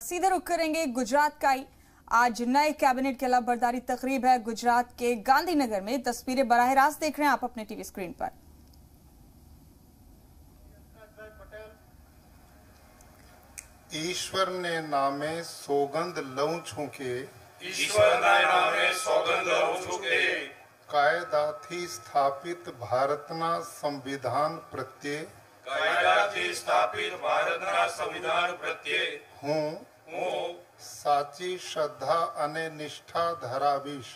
सीधे रुख करेंगे गुजरात का ही। आज नए कैबिनेट की अलाबरदारी तकरीब है गुजरात के गांधीनगर में। तस्वीरें बराह रास्त देख रहे हैं आप अपने टीवी स्क्रीन पर। ईश्वर ने नामे सौगंध लऊं छूं के कायदाથી સ્થાપિત ભારતના સંવિધાન પ્રત્યે હું સાચી શ્રદ્ધા અને નિષ્ઠા ધરાવીશ।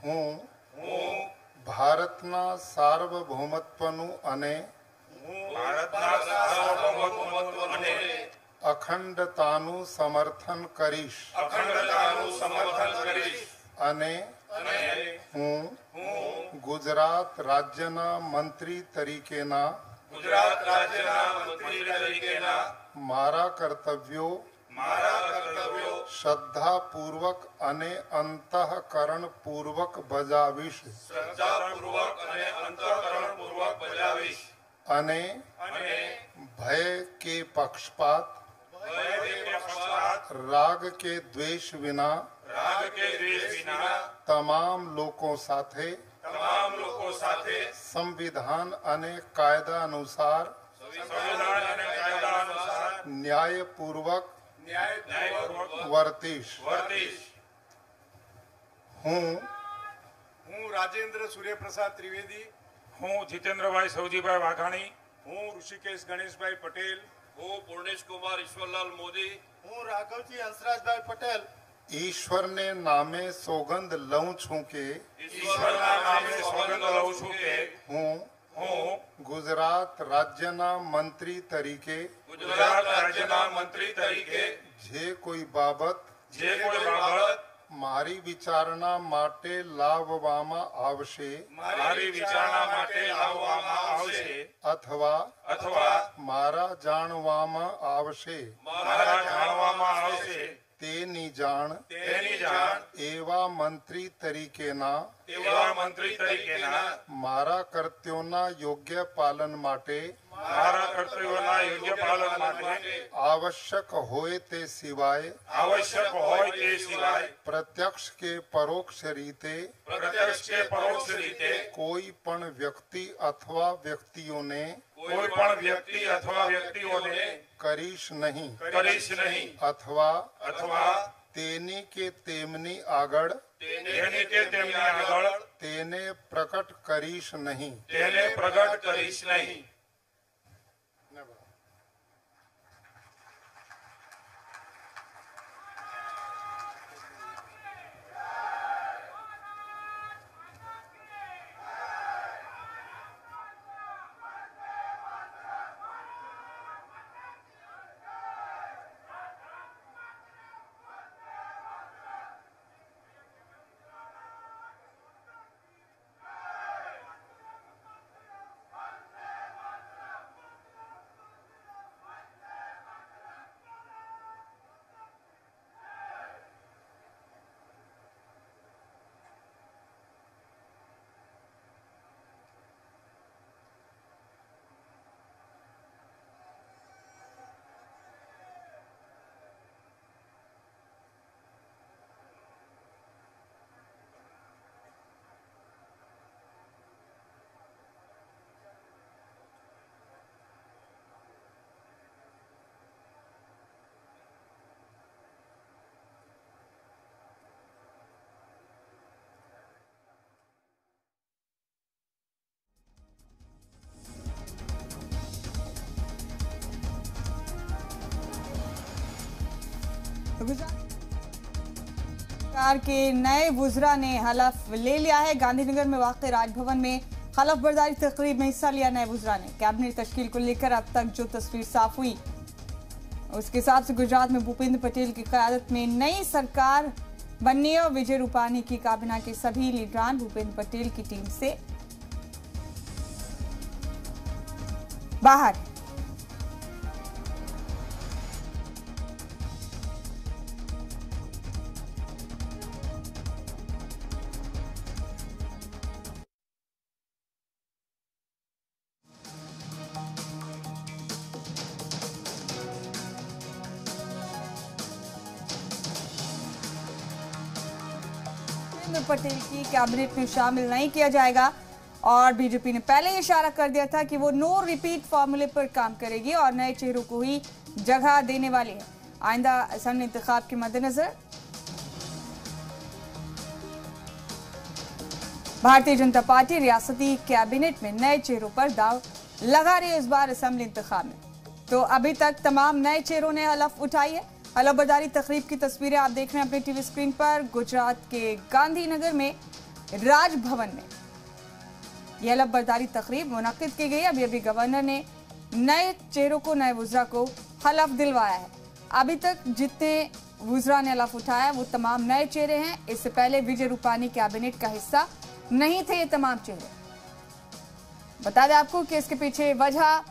હું ભારતના સાર્વભૌમત્વનું અને અખંડતાનું સમર્થન કરીશ અને હું ગુજરાત રાજ્યના મંત્રી તરીકેના મારા કર્તવ્યો શ્રદ્ધાપૂર્વક અને અંતઃકરણપૂર્વક બજાવીશ અને ભય કે પક્ષપાત राग के द्वेष विना तमाम लोगों साथे संविधान अने कायदा अनुसार न्यायपूर्वक वर्तीश। हूँ राजेंद्र सूर्यप्रसाद त्रिवेदी, हूँ जितेंद्र भाई सौजी भाई वाघाणी, हूँ ऋषिकेश गणेश भाई पटेल, हूँ पूर्णेश कुमार ईश्वरलाल मोदी, हूँ राघवजी हंसराज भाई पटेल ईश्वर ने नामे सौगंध लऊं छूं के हूँ गुजरात राज्यना मंत्री तरीके जे कोई बाबत मारी विचारणा माटे लाववामां आवशे अथवा मारा जाणवामां आवशे तेनी जाण एवा मंत्री तरीकेना मारा कर्तव्योना योग्य पालन माटे आवश्यक होय ते सिवाय प्रत्यक्ष के परोक्ष रीते कोई पण व्यक्ति अथवा व्यक्तियों ने करीश नहीं अथवा तेनी के तेमनी आगळ तेने प्रकट करीश नहीं। सरकार के नए वुज़रा ने हलफ ले लिया है। गांधीनगर में वाक़ राजभवन में हलफ बर्दारी तकरीब में हिस्सा लिया नए वुज़रा ने। कैबिनेट तश्कील को लेकर अब तक जो तस्वीर साफ हुई उसके हिसाब से गुजरात में भूपेंद्र पटेल की क़यादत में नई सरकार बननी है और विजय रूपानी की काबीना के सभी लीडरान भूपेंद्र पटेल की टीम से बाहर। में पटेल की कैबिनेट में शामिल नहीं किया जाएगा और बीजेपी ने पहले ही इशारा कर दिया था कि वो नो रिपीट फॉर्मूले पर काम करेगी और नए चेहरों को ही जगह देने वाली है। आइंदा असेंबली इंतखाब के मद्देनजर भारतीय जनता पार्टी रियासती कैबिनेट में नए चेहरों पर दाव लगा रही है इस बार असेंबली इंतखाब में। तो अभी तक तमाम नए चेहरों ने हलफ उठाई है। हलफ बर्दारी तकरीब की तस्वीरें आप देख रहे हैं अपने टीवी स्क्रीन पर। गुजरात के गांधीनगर में राजभवन में यह हलफ बर्दारी तकरीब मुनक्किद की गई। अभी अभी गवर्नर ने नए चेहरों को, नए वुज़रा को हलफ दिलवाया है। अभी तक जितने वुज़रा ने हलफ उठाया वो तमाम नए चेहरे हैं। इससे पहले विजय रूपानी कैबिनेट का हिस्सा नहीं थे ये तमाम चेहरे। बता दें आपको कि इसके पीछे वजह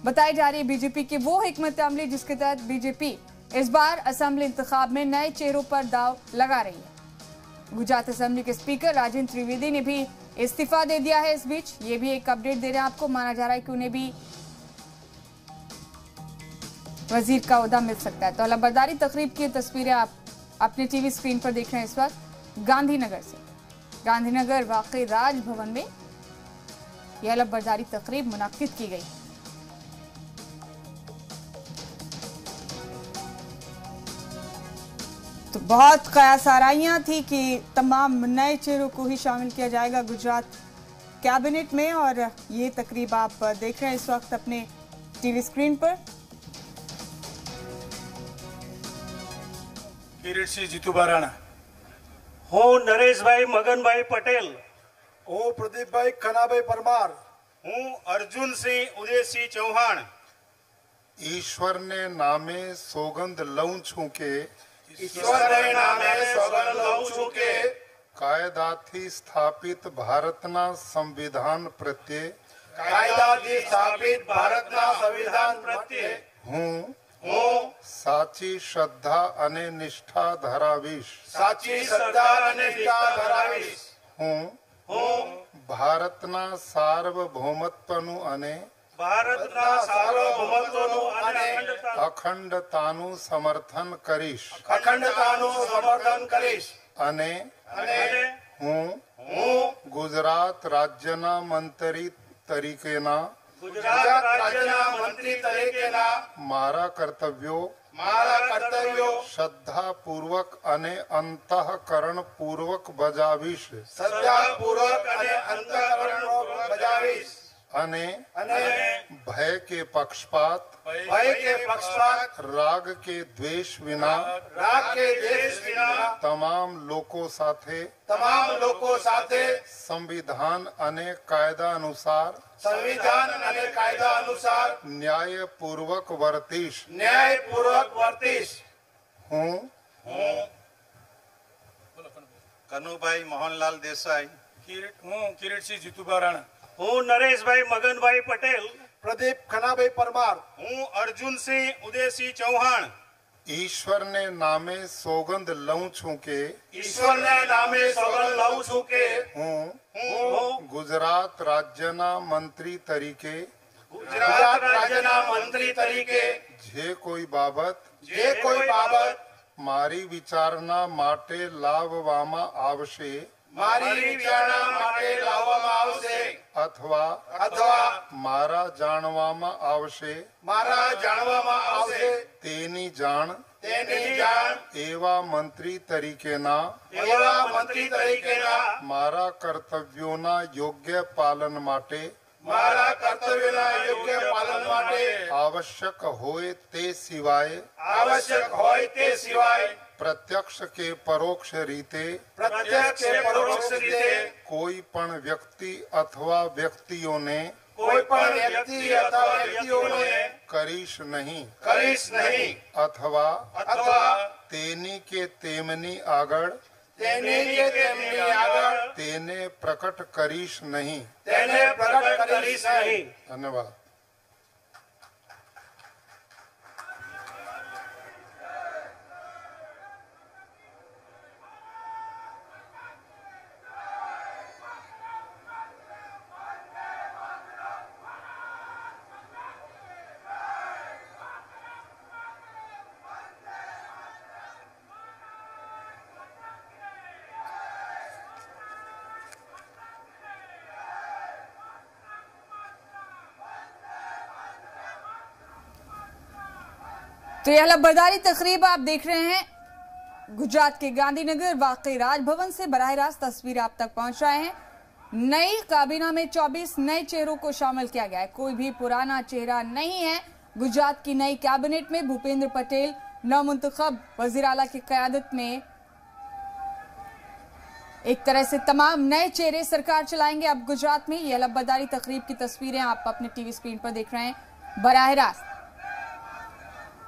बताई जा रही है बीजेपी की वो हिकमत अमली जिसके तहत बीजेपी इस बार असेंबली इंतखाब में नए चेहरों पर दाव लगा रही है। गुजरात असेंबली के स्पीकर राजेंद्र त्रिवेदी ने भी इस्तीफा दे दिया है। इस बीच ये भी एक अपडेट दे रहे हैं आपको। माना जा रहा है कि उन्हें भी वजीर का ओहदा मिल सकता है। तो हलफ बर्दारी तकरीब की तस्वीरें आप अपने टीवी स्क्रीन पर देख रहे हैं इस वक्त गांधीनगर से। गांधीनगर वाकई राजभवन में यह हलफ बर्दारी तकरीब मुनक्किद की गई। तो बहुत कयास आराइयां थी कि तमाम नए चेहरों को ही शामिल किया जाएगा गुजरात कैबिनेट में और ये तकरीब आप देख रहे हैं इस वक्त अपने टीवी स्क्रीन पर। કિરીટસિંહ જીતુભા રાણા, હું નરેશભાઈ મગનભાઈ પટેલ, હું પ્રદીપભાઈ ખનાભાઈ પરમાર, હું અર્જુનસિંહ ઉદયસિંહ ચૌહાણ ईश्वर ने नामे सौगंध लऊं छूं के ઈશ્વરને નામે સોગંદ લઉં છું કે કાયદાથી સ્થાપિત ભારતના સંવિધાન પ્રત્યે કાયદાથી સ્થાપિત ભારતના સંવિધાન પ્રત્યે હું હું સાચી શ્રદ્ધા અને નિષ્ઠા ધરાવીશ। સાચી શ્રદ્ધા અને નિષ્ઠા ધરાવીશ। હું ભારતના સાર્વભૌમત્વનું અને ભારતના સાર્વભૌમત્વનું અને અખંડતાનું સમર્થન કરીશ અખંડતાનું સમર્થન કરીશ અને અને હું ગુજરાત રાજ્યના મંત્રી તરીકેના ગુજરાત રાજ્યના મંત્રી તરીકેના મારા કર્તવ્યો મારા કર્તવ્યો શ્રદ્ધાપૂર્વક અને અંતઃકરણપૂર્વક બજાવીશ શ્રદ્ધાપૂર્વક અને અંતઃકરણપૂર્વક બજાવીશ અને અને ભય કે પક્ષપાત ભય કે પક્ષપાત રાગ કે દ્વેષ વિના રાગ કે દ્વેષ વિના તમામ લોકો સાથે તમામ લોકો સાથે સંવિધાન અને કાયદા અનુસાર સંવિધાન અને કાયદા અનુસાર ન્યાયપૂર્વક વર્તીશ। ન્યાયપૂર્વક વર્તીશ। હું કનુભાઈ મોહનલાલ દેસાઈ, હું કિરીટસિંહ જીતુભા રાણા, હું નરેશભાઈ મગનભાઈ પટેલ, પ્રદીપ ખનાભાઈ પરમાર, હું અર્જુનસિંહ ઉદયસિંહ ચૌહાણ ઈશ્વરને નામે સોગંદ લઉં છું કે ઈશ્વરને નામે સોગંદ લઉં છું કે હું હું ગુજરાત રાજ્યના મંત્રી તરીકે ગુજરાત રાજ્યના મંત્રી તરીકે જે કોઈ બાબત જે કોઈ બાબત મારી વિચારણા માટે લાવવામાં આવશે મારી વિચારણા માટે લાવવામાં આવશે અથવા અથવા મારા જાણવામાં આવશે મારા જાણવામાં આવશે તેની જાણ તેની જાણ એવા મંત્રી તરીકેના એવા મંત્રી તરીકેના મારા કર્તવ્યોના યોગ્ય પાલન માટે મારા કર્તવ્યના યોગ્ય પાલન માટે આવશ્યક હોય તે સિવાય આવશ્યક હોય તે સિવાય પ્રત્યક્ષ કે પરોક્ષ રીતે પ્રત્યક્ષ કે પરોક્ષ રીતે કોઈ પણ વ્યક્તિ અથવા વ્યક્તિઓને કોઈ પણ વ્યક્તિ અથવા વ્યક્તિઓને કરીશ નહીં કરીશ નહીં અથવા અથવા તેની કે તેમની આગળ તેની કે તેમની આગળ તેને પ્રકટ કરીશ નહીં। તેને પ્રગટ કરીશ નહીં। ધન્યવાદ। तो यह हलफबरदारी तकरीब आप देख रहे हैं गुजरात के गांधीनगर वाकई राजभवन से बराह रास्त तस्वीर आप तक पहुंच रहे हैं। नई काबीना में 24 नए चेहरों को शामिल किया गया है, कोई भी पुराना चेहरा नहीं है। गुजरात की नई कैबिनेट में भूपेंद्र पटेल नवमुंतखब वजीर आला की क़यादत में एक तरह से तमाम नए चेहरे सरकार चलाएंगे अब गुजरात में। यह हलफबरदारी तकरीब की तस्वीरें आप अपने टीवी स्क्रीन पर देख रहे हैं बराह रास्त।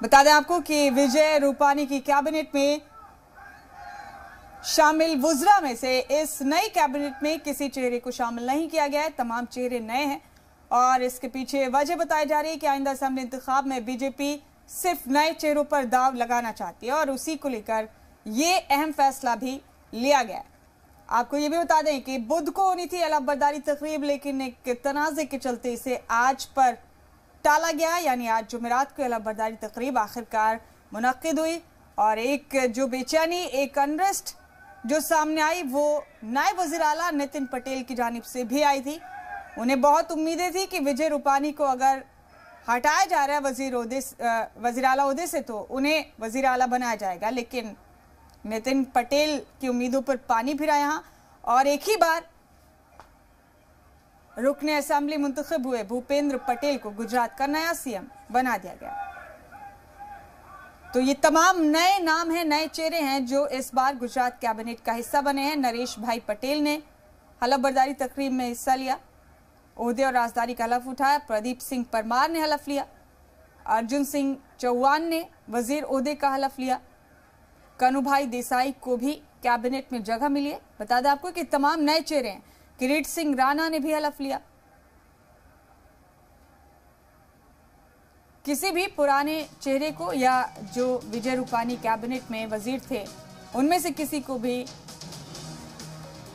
बता दें आपको कि विजय रूपानी की कैबिनेट में शामिल वुज़रा में से इस नई कैबिनेट में किसी चेहरे को शामिल नहीं किया गया है, तमाम चेहरे नए हैं। और इसके पीछे वजह बताई जा रही है कि आइंदा असेंबली इंतखाब में बीजेपी सिर्फ नए चेहरों पर दाव लगाना चाहती है और उसी को लेकर ये अहम फैसला भी लिया गया है। आपको ये भी बता दें कि बुध को होनी थी हलफबरदारी तकरीब, लेकिन एक तनाज़े के चलते इसे आज पर टाला गया, यानी आज जुमेरात को हलफबरदारी तकरीब आखिरकार मुनक्किद हुई। और एक जो बेचैनी, एक अनरेस्ट जो सामने आई वो नायब वज़ीर आला नितिन पटेल की जानिब से भी आई थी। उन्हें बहुत उम्मीदें थी कि विजय रूपानी को अगर हटाया जा रहा है वज़ीर आला ओहदे से तो उन्हें वज़ीर आला बनाया जाएगा, लेकिन नितिन पटेल की उम्मीदों पर पानी फिरा यहाँ और एक ही बार रुकने असेंबली मुंतखब हुए भूपेंद्र पटेल को गुजरात का नया सीएम बना दिया गया। तो ये तमाम नए नाम हैं, नए चेहरे हैं जो इस बार गुजरात कैबिनेट का हिस्सा बने हैं। नरेश भाई पटेल ने हलफबरदारी तकरीब में हिस्सा लिया, ओहदे और राजदारी का हलफ उठाया। प्रदीप सिंह परमार ने हलफ लिया, अर्जुन सिंह चौहान ने वजीर ओहदे का हलफ लिया, कनुभाई देसाई को भी कैबिनेट में जगह मिली है। बता दें आपको कि तमाम नए चेहरे हैं। किरीट सिंह राणा ने भी हलफ लिया। किसी भी पुराने चेहरे को या जो विजय रूपानी कैबिनेट में वजीर थे उनमें से किसी को भी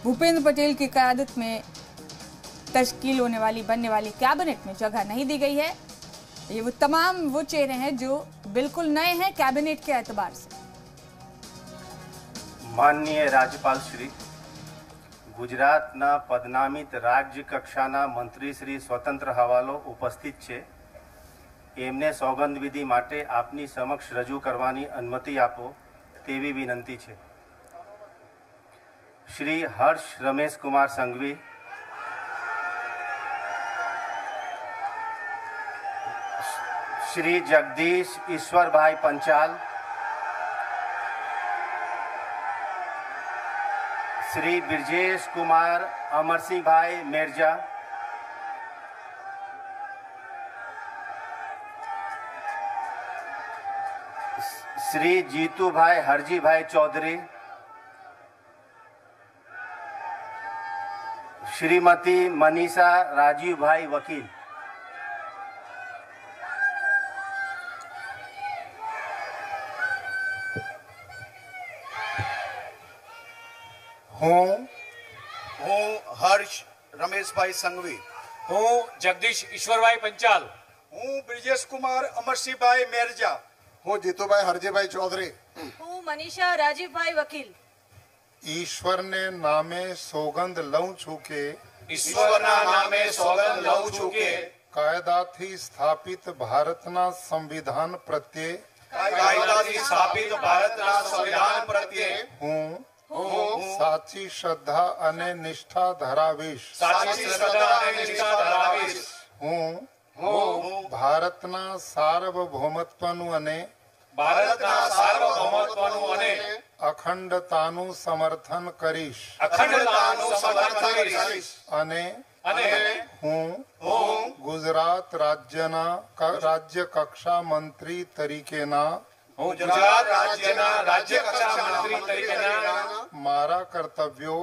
भूपेंद्र पटेल की क़यादत में तश्कील होने वाली बनने वाली कैबिनेट में जगह नहीं दी गई है। ये वो तमाम वो चेहरे हैं जो बिल्कुल नए हैं कैबिनेट के एतबार से। माननीय राज्यपाल श्री, गुजरातना पदनामित राज्य कक्षाना मंत्री श्री स्वतंत्र हवालो उपस्थित छे, एमने सौगंध विधि माटे आपनी समक्ष रजू करवानी अनुमति आपो तेवी विनंती छे। श्री हर्ष रमेश कुमार संघवी, श्री जगदीश ईश्वर भाई पंचाल, श्री ब्रजेश कुमार अमरसिंह भाई मेरजा, श्री जीतू भाई हरजी भाई चौधरी, श्रीमती मनीषा राजीव भाई वकील। હું હર્ષ રમેશભાઈ સંઘવી, હું જગદીશ ઈશ્વરભાઈ પંચાલ, હું બ્રિજેશ કુમાર અમરસિંહભાઈ મેરજા, હું જીતુભાઈ હરજીભાઈ ચૌધરી, હું મનીષા રાજીવભાઈ વકીલ ईश्वर ने नामे सौगंध लऊं છું કે ઈશ્વરના નામે સોગંદ લઉં છું કે કાયદાથી સ્થાપિત ભારતના સંવિધાન પ્રત્યે કાયદાથી સ્થાપિત ભારતના સંવિધાન પ્રત્યે હું સાચી શ્રદ્ધા અને નિષ્ઠા ધરાવીશ। સાચી શ્રદ્ધા અને નિષ્ઠા ધરાવીશ। હું ભારતના સાર્વભૌમત્વનું અને ભારતના સાર્વભૌમત્વનું અને અખંડતાનું સમર્થન કરીશ અખંડતાનું સમર્થન કરીશ અને હું ગુજરાત રાજ્ય કક્ષા મંત્રી તરીકેના હું ગુજરાત રાજ્યના રાજ્ય કક્ષા મંત્રી તરીકેના મારા કર્તવ્યો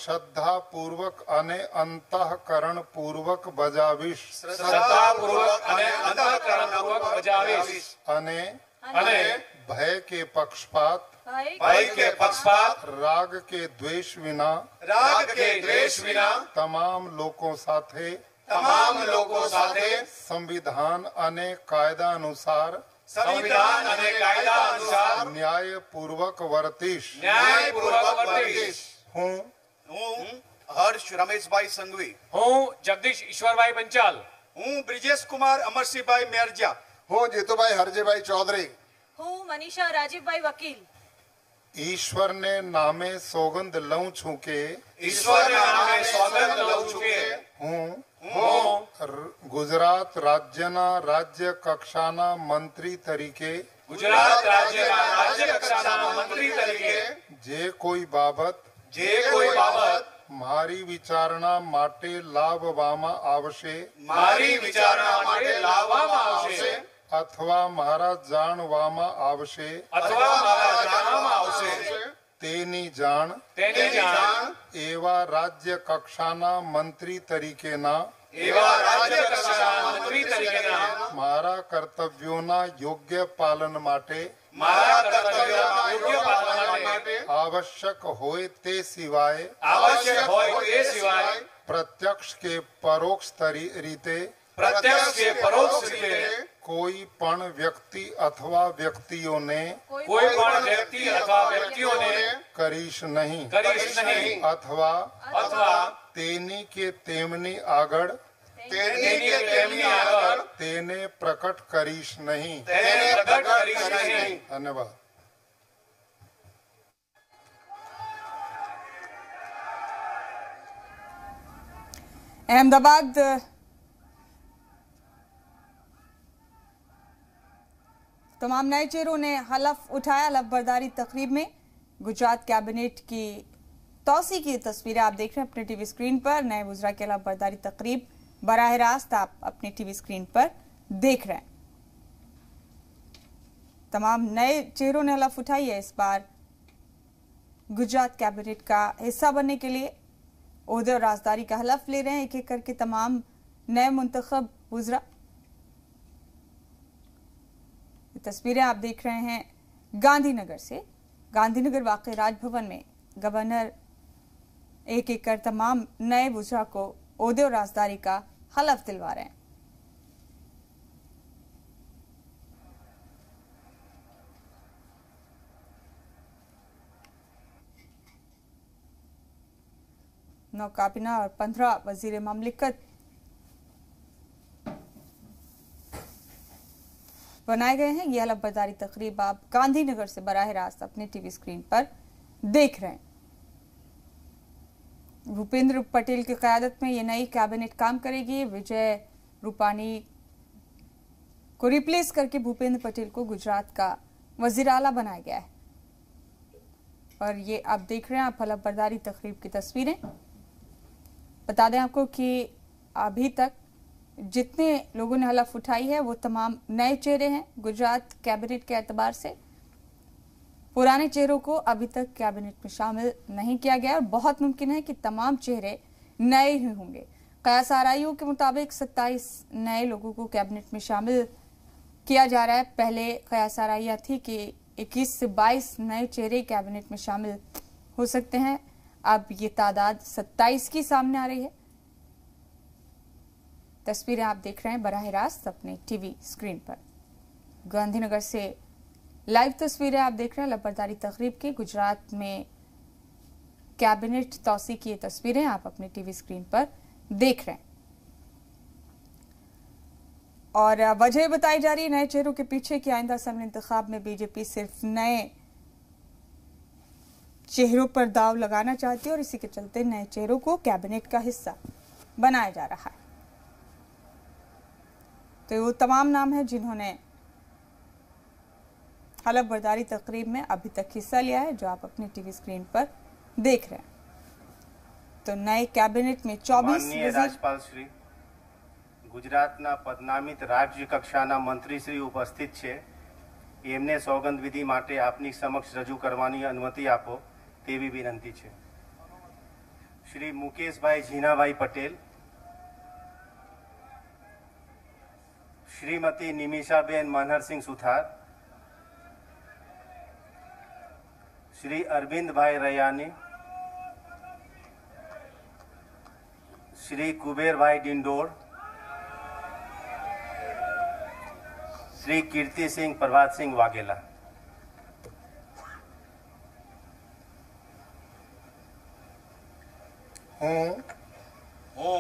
શ્રદ્ધાપૂર્વક અને અંતઃકરણપૂર્વક બજાવીશ અને भय के पक्षपात राग के द्वेष विना तमाम लोगों साथे संविधान અને કાયદા અનુસાર ન્યાયપૂર્વક વર્તીશ। હું હર્ષ રમેશભાઈ સંઘવી, હું જગદીશ ઈશ્વરભાઈ પંચાલ, હું બ્રિજેશ કુમાર અમરસિંહભાઈ મેરજા, હું જીતુભાઈ હરજીભાઈ ચૌધરી હું મનીષા રાજીવભાઈ વકીલ ઈશ્વરને નામે સોગંદ લઉં છું કે ઈશ્વરના નામે સોગંદ લઉં છું કે હું ગુજરાત રાજ્યના રાજ્ય કક્ષાના મંત્રી તરીકે ગુજરાત રાજ્યના રાજ્ય કક્ષાના મંત્રી તરીકે જે કોઈ બાબત મારી વિચારણા માટે લાવવામાં આવશે મારી વિચારણા માટે લાવવામાં આવશે અથવા મારા જાણવામાં આવશે તેની જાણ એવા રાજ્ય કક્ષાના મંત્રી તરીકેના મારા કર્તવ્યોના યોગ્ય પાલન માટે આવશ્યક હોય તે સિવાય પ્રત્યક્ષ કે પરોક્ષ રીતે કોઈ પણ વ્યક્તિ અથવા વ્યક્તિઓને કરીશ નહીં અથવા તેની કે તેમની આગળ તેને પ્રકટ કરીશ નહીં ધન્યવાદ अहमदाबाद तमाम नए चेहरों ने हलफ उठाया। हलफ बर्दारी तकरीब में गुजरात कैबिनेट की तौसी की तस्वीरें आप देख रहे हैं अपने टीवी स्क्रीन पर। नए वुज़रा की हलफ बर्दारी तकरीब बराह रास्त आप अपने टीवी स्क्रीन पर देख रहे हैं। तमाम नए चेहरों ने हलफ उठाई है। इस बार गुजरात कैबिनेट का हिस्सा बनने के लिए ओहदे और राजदारी का हलफ ले रहे हैं एक एक करके तमाम नए मुंतखब वुज़रा। तस्वीरें आप देख रहे हैं गांधीनगर से। गांधीनगर वाक़ राजभवन में गवर्नर एक एक कर तमाम नए वुज़रा को ओहदे और राजदारी का हलफ दिलवा रहे हैं। नौ काबीना और 15 वजीर ममलिकत बनाए गए हैं। ये हलफ बर्दारी तकरीब आप गांधीनगर से बराह रास्त अपने टीवी स्क्रीन पर देख रहे हैं। भूपेंद्र पटेल की क़यादत में ये नई कैबिनेट काम करेगी। विजय रूपानी को रिप्लेस करके भूपेंद्र पटेल को गुजरात का वजीर आला बनाया गया है। और ये आप देख रहे हैं आप हलफ बर्दारी तकरीब की तस्वीरें। बता दें आपको कि अभी तक जितने लोगों ने हलफ उठाई है वो तमाम नए चेहरे हैं गुजरात कैबिनेट के एतबार से। पुराने चेहरों को अभी तक कैबिनेट में शामिल नहीं किया गया और बहुत मुमकिन है कि तमाम चेहरे नए ही होंगे। कयास आराइयों के मुताबिक 27 नए लोगों को कैबिनेट में शामिल किया जा रहा है। पहले कयास आराइयां थी कि 21 से 22 नए चेहरे कैबिनेट में शामिल हो सकते हैं। अब ये तादाद 27 की सामने आ रही है। तस्वीरें आप देख रहे हैं बराह रास्त अपने टीवी स्क्रीन पर। गांधीनगर से लाइव तस्वीरें आप देख रहे हैं हलफ बर्दारी तकरीब की। गुजरात में कैबिनेट तौसी की ये तस्वीरें आप अपने टीवी स्क्रीन पर देख रहे हैं। और वजह बताई जा रही है नए चेहरों के पीछे कि आइंदा असेंबली इंतखाब में बीजेपी सिर्फ नए चेहरों पर दाव लगाना चाहती है और इसी के चलते नए चेहरों को कैबिनेट का हिस्सा बनाया जा रहा है। तो वो तमाम नाम है जिन्होंने हलफ बर्दारी तकरीब में अभी तक हिस्सा लिया है जो आप अपने टीवी स्क्रीन पर देख रहे हैं। तो नए कैबिनेट में 24 राज्यपाल श्री गुजरातना पदनामित राज्य कक्षाना मंत्री श्री उपस्थित है। एमने सौगंध विधि माटे आपनी समक्ष रजू करवानी अनुमति आपो तेवी विनंती है। श्री मुकेश भाई झीनाभाई पटेल, श्रीमती निमिषाबेन मनहर सिंह सुथार, श्री अरविंद भाई रयानी, श्री कुबेर भाई डिंडोर, श्री कीर्ति सिंह प्रभात सिंह वाघेला। હું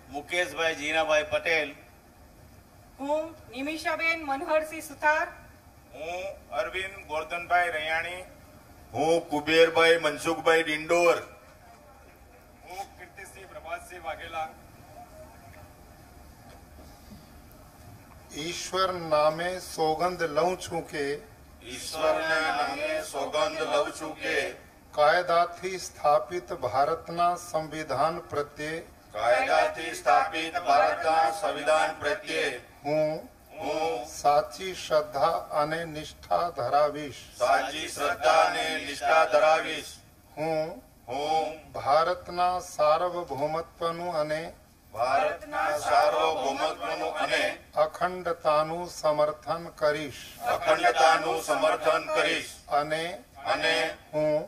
મુકેશભાઈ જીનાભાઈ પટેલ હું નિમિષાબેન મનહરસિંહ સુથાર હું અરવિંદ ગોરધનભાઈ રૈયાણી હું કુબેરભાઈ મનસુખભાઈ ડિંડોર હું કીર્તિસિંહ પ્રભાતસિંહ વાઘેલા ईश्वर नामे सौगंध लऊं छूं के ઈશ્વરના નામે સોગંદ લઉં છું કે કાયદાથી સ્થાપિત ભારતના સંવિધાન પ્રત્યે કાયદાથી સ્થાપિત ભારતના સંવિધાન પ્રત્યે હું હું સાચી શ્રદ્ધા અને નિષ્ઠા ધરાવીશ. સાચી શ્રદ્ધા અને નિષ્ઠા ધરાવીશ. હું હું ભારતના સાર્વભૌમત્વનું અને ભારતના સાર્વભૌમત્વનું અને અખંડતાનું સમર્થન કરીશ. અખંડતાનું સમર્થન કરીશ. અને હું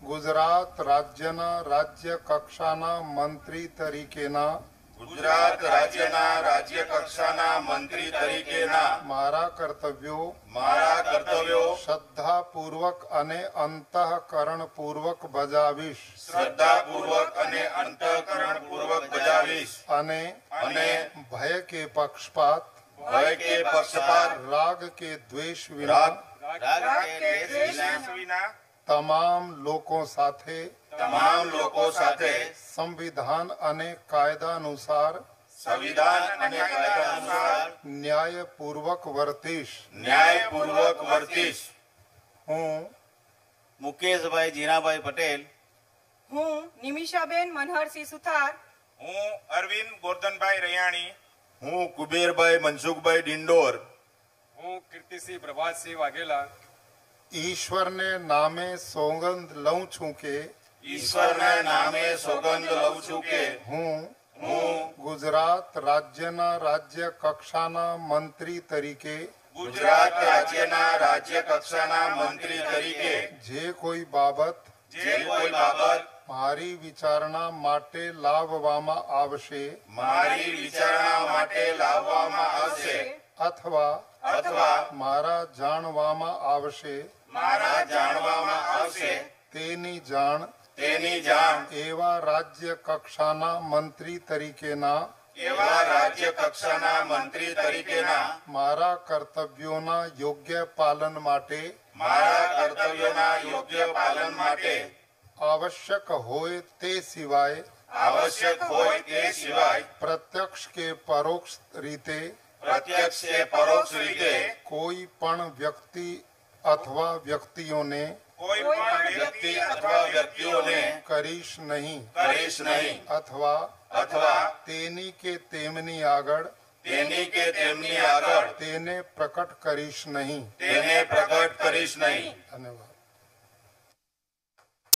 ગુજરાત રાજ્યના રાજ્ય કક્ષાના મંત્રી તરીકેના ગુજરાત રાજ્યના રાજ્ય કક્ષાના મંત્રી તરીકેના મારા કર્તવ્યો શ્રદ્ધાપૂર્વક અને અંતઃકરણપૂર્વક બજાવીશ. શ્રદ્ધાપૂર્વક અને અંતઃકરણપૂર્વક બજાવીશ. અને ભય કે પક્ષપાત રાગ કે દ્વેષ વિના વિના તમામ લોકો સાથે સંવિધાન અને કાયદા અનુસાર ન્યાયપૂર્વક વર્તીશ. હું મુકેશભાઈ જીનાભાઈ પટેલ હું નિમિષાબેન મનહરસિંહ સુથાર હું અરવિંદ ગોરધનભાઈ રૈયાણી હું કુબેરભાઈ મનસુખભાઈ ડિંડોર હું કીર્તિસિંહ પ્રભાતસિંહ વાઘેલા ઈશ્વરને નામે સોગંદ લઉં છું કે ઈશ્વરના નામે સોગંદ લઉં છું કે હું ગુજરાત રાજ્યના રાજ્ય કક્ષાના મંત્રી તરીકે ગુજરાત રાજ્યના રાજ્ય કક્ષાના મંત્રી તરીકે જે કોઈ બાબત મારી વિચારણા માટે લાવવામાં આવશે અથવા મારા જાણવામાં આવશે તેની જાણ એવા રાજ્ય કક્ષાના મંત્રી તરીકેના મારા કર્તવ્યોના યોગ્ય પાલન માટે આવશ્યક હોય તે સિવાય પ્રત્યક્ષ કે પરોક્ષ રીતે કોઈ પણ વ્યક્તિ અથવા વ્યક્તિઓને કરીશ નહીં અથવા તેની કે તેમની આગળ તેને પ્રકટ કરીશ નહીં. ધન્યવાદ.